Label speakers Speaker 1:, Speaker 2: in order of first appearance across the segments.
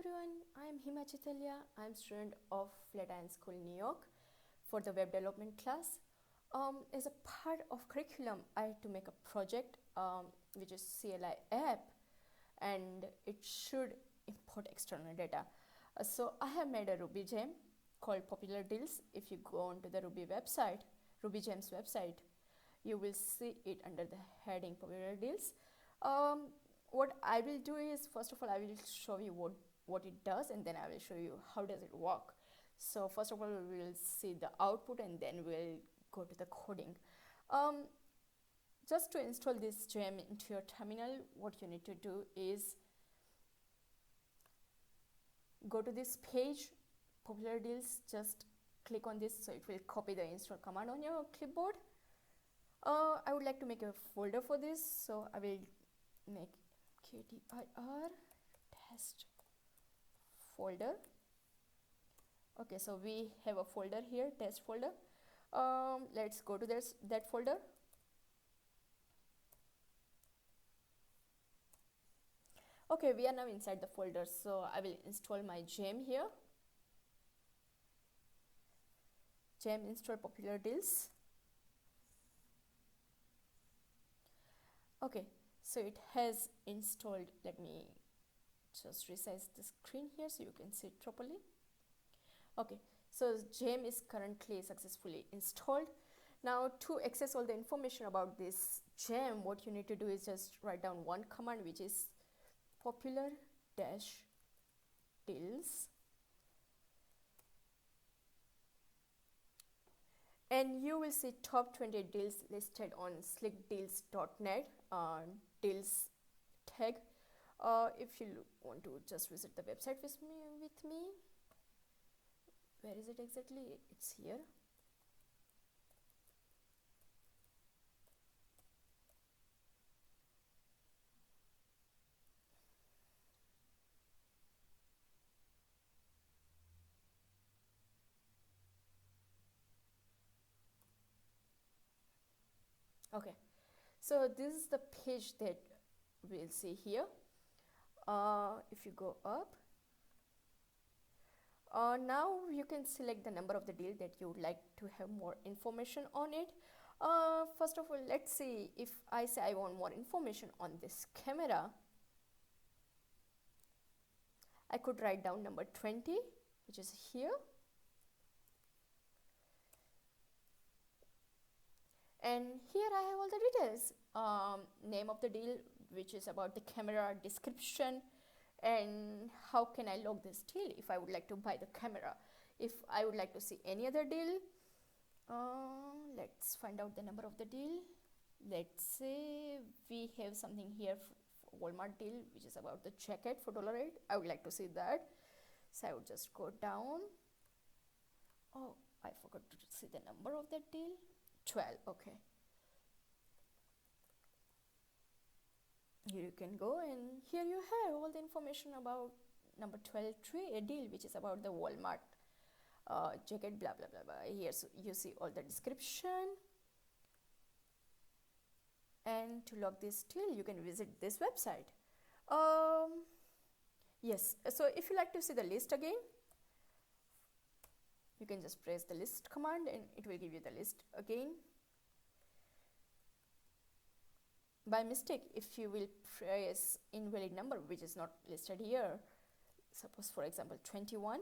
Speaker 1: everyone, I am Hima Chitalia. I am student of Flatiron School, New York for the web development class. As a part of curriculum, I had to make a project which is CLI App, and it should import external data. So I have made a Ruby Gem called Popular Deals. If you go onto the Ruby website, Ruby Gem's website, you will see it under the heading Popular Deals. What I will do is, first of all, I will show you what it does, and then I will show you how does it work. So first of all, we will see the output, and then we'll go to the coding. Just to install this gem into your terminal, what you need to do is go to this page, Popular Deals, just click on this, so it will copy the install command on your clipboard. I would like to make a folder for this, so I will make kdir test folder. Okay, so we have a folder here, test folder. Let's go to that folder. Okay, we are now inside the folder, so I will install my gem here. Gem install Popular Deals. Okay, so it has installed. Let me just resize the screen here so you can see it properly. Okay, so gem is currently successfully installed. Now, to access all the information about this gem, what you need to do is just write down one command, which is popular deals, and you will see top 20 deals listed on slickdeals.net deals tag. If you want to just visit the website with me, where is it exactly? It's here. Okay, so this is the page that we'll see here. If you go up, now you can select the number of the deal that you would like to have more information on it. First of all, let's see. If I say I want more information on this camera, I could write down number 20, which is here. And here I have all the details. Name of the deal, which is about the camera, description, and how can I log this deal if I would like to buy the camera. If I would like to see any other deal, let's find out the number of the deal. Let's say we have something here for Walmart deal, which is about the jacket for $8. I would like to see that, so I would just go down. Oh, I forgot to see the number of that deal. 12. Okay, here you can go, and here you have all the information about number 12 deal, which is about the Walmart jacket, blah blah blah blah. Here so you see all the description, and to log this deal you can visit this website. Yes, so if you like to see the list again, you can just press the list command and it will give you the list again. By mistake, if you will press invalid number, which is not listed here, suppose for example 21,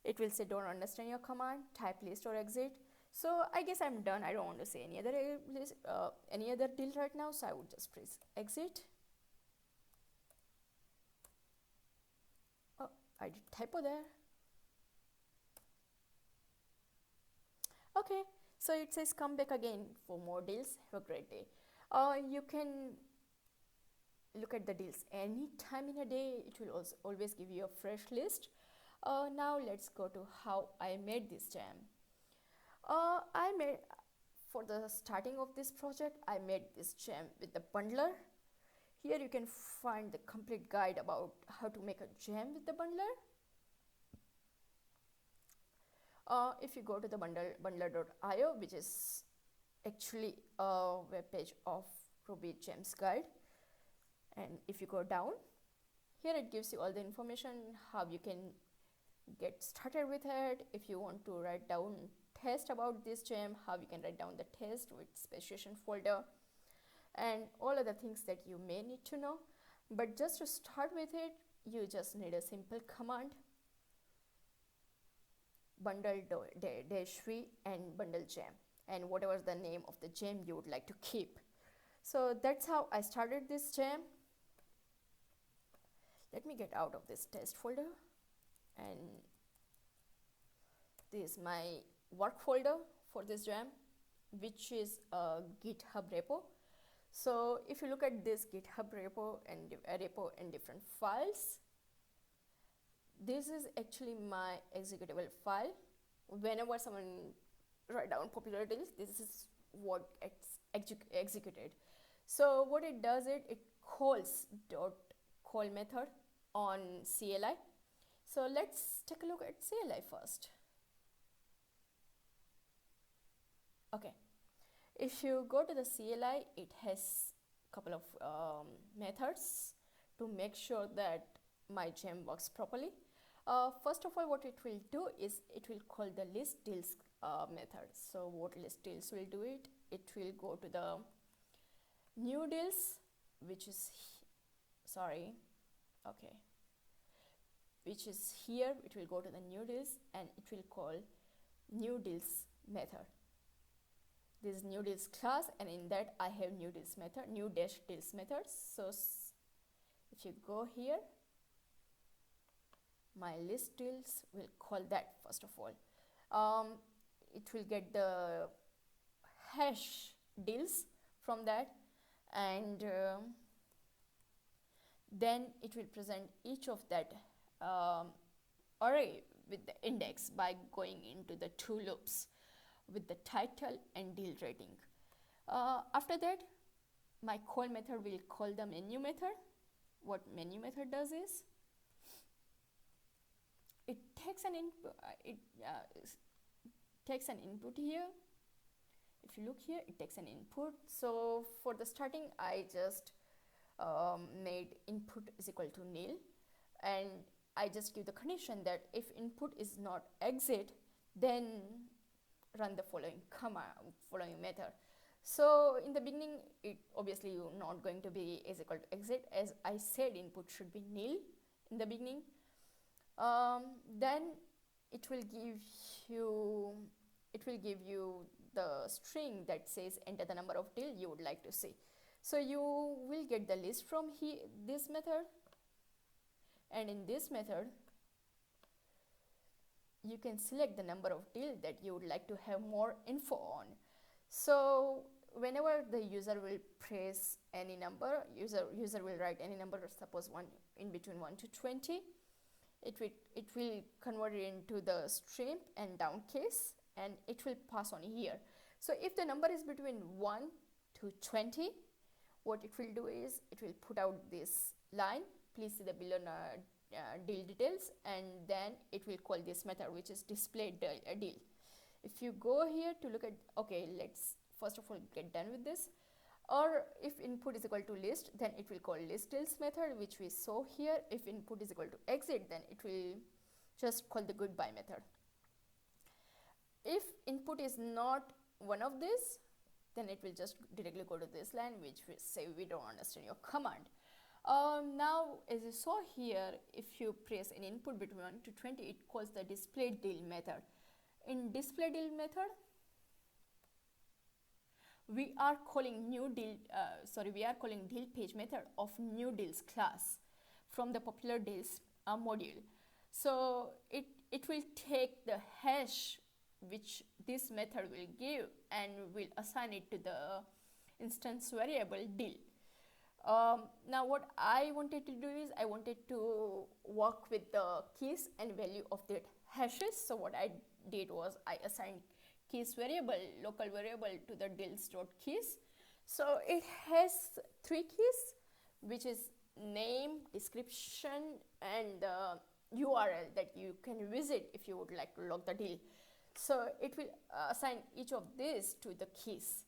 Speaker 1: it will say don't understand your command, type list or exit. So I guess I'm done. I don't want to say any other deal right now, so I would just press exit. I did typo there. Okay, so it says come back again for more deals. Have a great day. You can look at the deals any time in a day. It will also always give you a fresh list. Now let's go to how I made this gem. For the starting of this project, I made this gem with the bundler. Here you can find the complete guide about how to make a gem with the bundler. If you go to the bundler.io, which is actually a web page of Ruby Gems guide, And if you go down, here it gives you all the information how you can get started with it. If you want to write down test about this gem, how you can write down the test with specification folder, and all other things that you may need to know. But just to start with it, you just need a simple command, bundle -v and bundle gem, and whatever the name of the gem you would like to keep. So that's how I started this gem. Let me get out of this test folder, and this is my work folder for this gem, which is a GitHub repo. So if you look at this GitHub repo and different files, this is actually my executable file. Whenever someone write down popular deals, this is what gets executed. So what it does, it calls .call method on CLI. So let's take a look at CLI first. Okay, if you go to the CLI, it has a couple of methods to make sure that my gem works properly. First of all, what it will do is it will call the list deals method. So what list deals will do it? It will go to the new deals, which is which is here. It will go to the new deals and it will call new deals method. This is new deals class, and in that I have new deals method, new dash deals method. So if you go here, my list deals will call that first of all. It will get the hash deals from that, and then it will present each of that array with the index by going into the two loops with the title and deal rating. After that, my call method will call the menu method. What menu method does is it takes an input. Takes an input here. If you look here, it takes an input. So for the starting, I just made input is equal to nil, and I just give the condition that if input is not exit, then run the following method. So in the beginning, it obviously you're not going to be is equal to exit, as I said input should be nil in the beginning. Then it will give you the string that says enter the number of deal you would like to see. So you will get the list from this method, and in this method you can select the number of deal that you would like to have more info on. So whenever the user will press any number, user will write any number, suppose one in between 1 to 20, it will convert it into the string and down case, and it will pass on here. So if the number is between 1 to 20, what it will do is it will put out this line, please see the below deal details, and then it will call this method, which is display deal. If you go here to look at, okay, let's first of all get done with this. Or if input is equal to list, then it will call list deals method, which we saw here. If input is equal to exit, then it will just call the goodbye method. If input is not one of these, then it will just directly go to this line, which will say we don't understand your command. Now, as you saw here, if you press an input between 1 to 20, it calls the display deal method. In display deal method, we are calling deal page method of new deals class from the popular deals module. So it will take the hash which this method will give and will assign it to the instance variable deal. Now what I wanted to do is I wanted to work with the keys and value of that hashes. So what I did was I assigned keys variable, local variable, to the deals.keys. So it has 3 keys, which is name, description, and the URL that you can visit if you would like to log the deal. So it will assign each of these to the keys.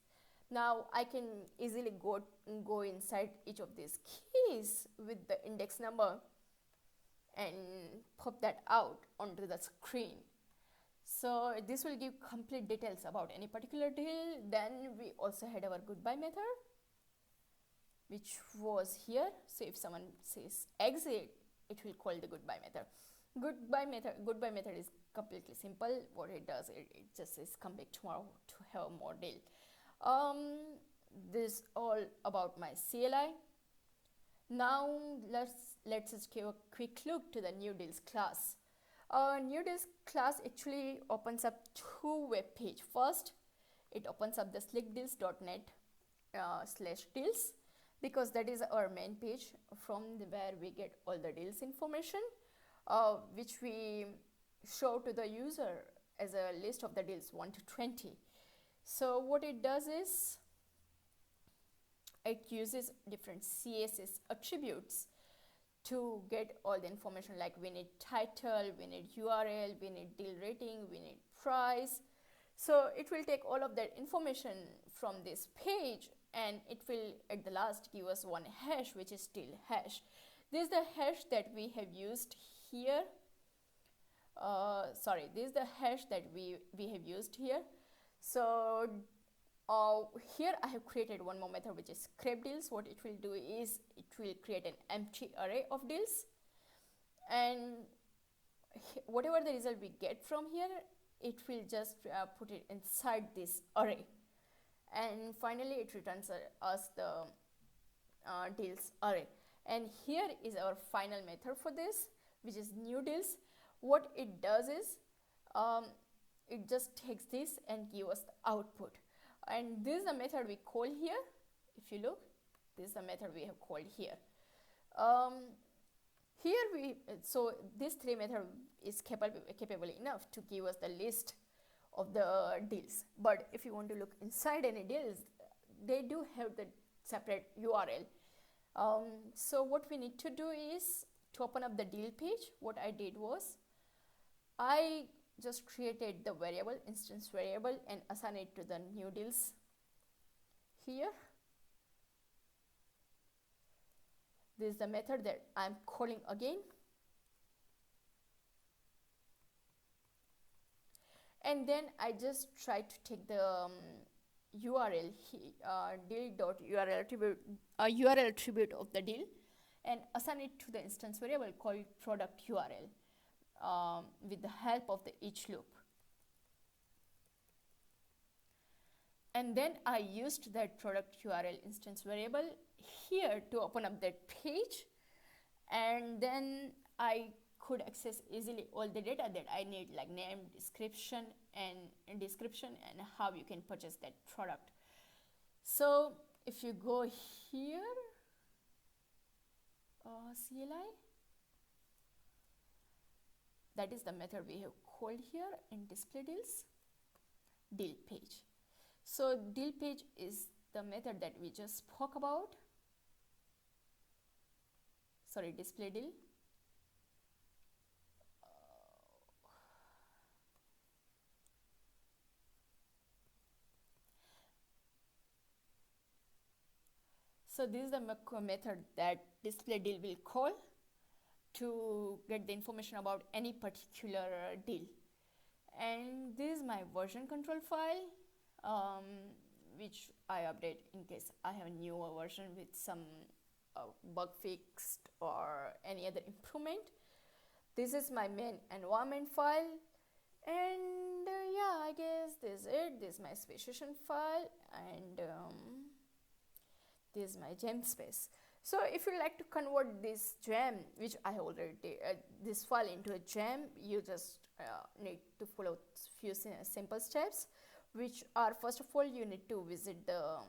Speaker 1: Now I can easily go inside each of these keys with the index number and pop that out onto the screen. So this will give complete details about any particular deal. Then we also had our goodbye method, which was here. So if someone says exit, it will call the goodbye method. Goodbye method is completely simple. What it does, it just says come back tomorrow to have more deal. This all about my CLI. Now let's just give a quick look to the new deals class. New deals class actually opens up two web page. First, it opens up the slickdeals.net /deals, because that is our main page from where we get all the deals information, which we show to the user as a list of the deals 1 to 20. So what it does is it uses different CSS attributes to get all the information, like we need title, we need URL, we need deal rating, we need price. So it will take all of that information from this page, and it will at the last give us one hash, which is still hash. This is the hash that we have used here. This is the hash that we have used here. So here I have created one more method, which is scrape deals. What it will do is it will create an empty array of deals, and whatever the result we get from here, it will just put it inside this array, and finally it returns us the deals array. And here is our final method for this, which is new deals. What it does is it just takes this and gives us the output. And this is the method we call here. If you look, this is the method we have called here. So this three method is capable enough to give us the list of the deals. But if you want to look inside any deals, they do have the separate URL. So what we need to do is to open up the deal page. What I did was I just created the variable, instance variable, and assign it to the new deals here. This is the method that I'm calling again. And then I just try to take the URL deal.url attribute of the deal and assign it to the instance variable called product URL. With the help of the each loop. And then I used that product URL instance variable here to open up that page, and then I could access easily all the data that I need, like name, description and how you can purchase that product. So if you go here, CLI, that is the method we have called here in display deals, deal page. So deal page is the method that we just spoke about. Display deal. So this is the method that display deal will call to get the information about any particular deal. And this is my version control file, which I update in case I have a newer version with some bug fixed or any other improvement. This is my main environment file, and yeah, I guess this is it. This is my specification file, and this is my gem space. So if you like to convert this gem, which I have already did, this file into a gem, you just need to follow few simple steps, which are, first of all, you need to visit the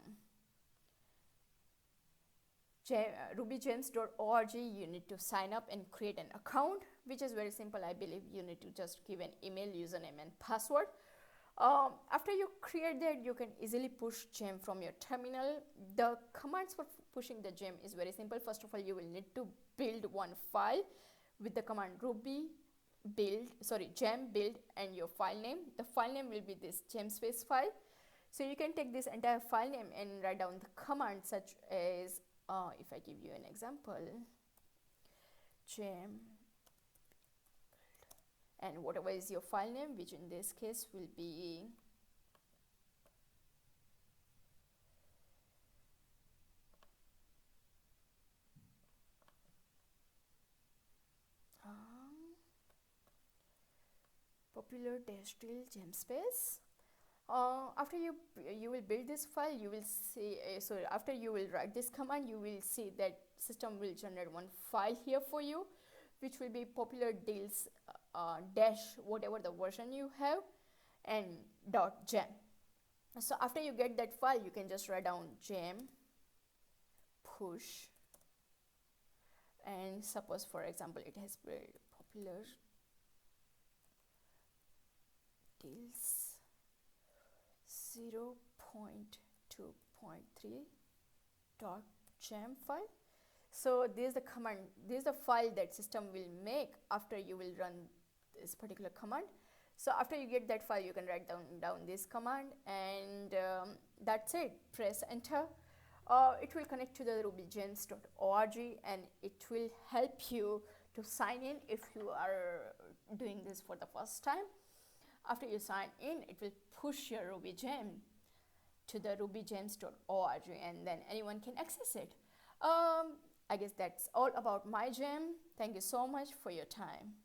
Speaker 1: rubygems.org. You need to sign up and create an account, which is very simple. I believe you need to just give an email, username and password. After you create that, you can easily push gem from your terminal. The commands for pushing the gem is very simple. First of all, you will need to build one file with the command gem build and your file name. The file name will be this gem space file. So you can take this entire file name and write down the command, such as if I give you an example, gem, and whatever is your file name, which in this case will be popular dash-drill gem space. After you will build this file, you will see after you will write this command, you will see that system will generate one file here for you, which will be popular deals dash whatever the version you have and .gem. So after you get that file, you can just write down gem push, and suppose for example it has built popular deals 0.2.3 .gem file. So this is the command, this is the file that system will make after you will run this particular command. So after you get that file, you can write down this command, and that's it. Press enter. It will connect to the rubygems.org, and it will help you to sign in if you are doing this for the first time. After you sign in, it will push your Ruby gem to the rubygems.org, and then anyone can access it. I guess that's all about my gem. Thank you so much for your time.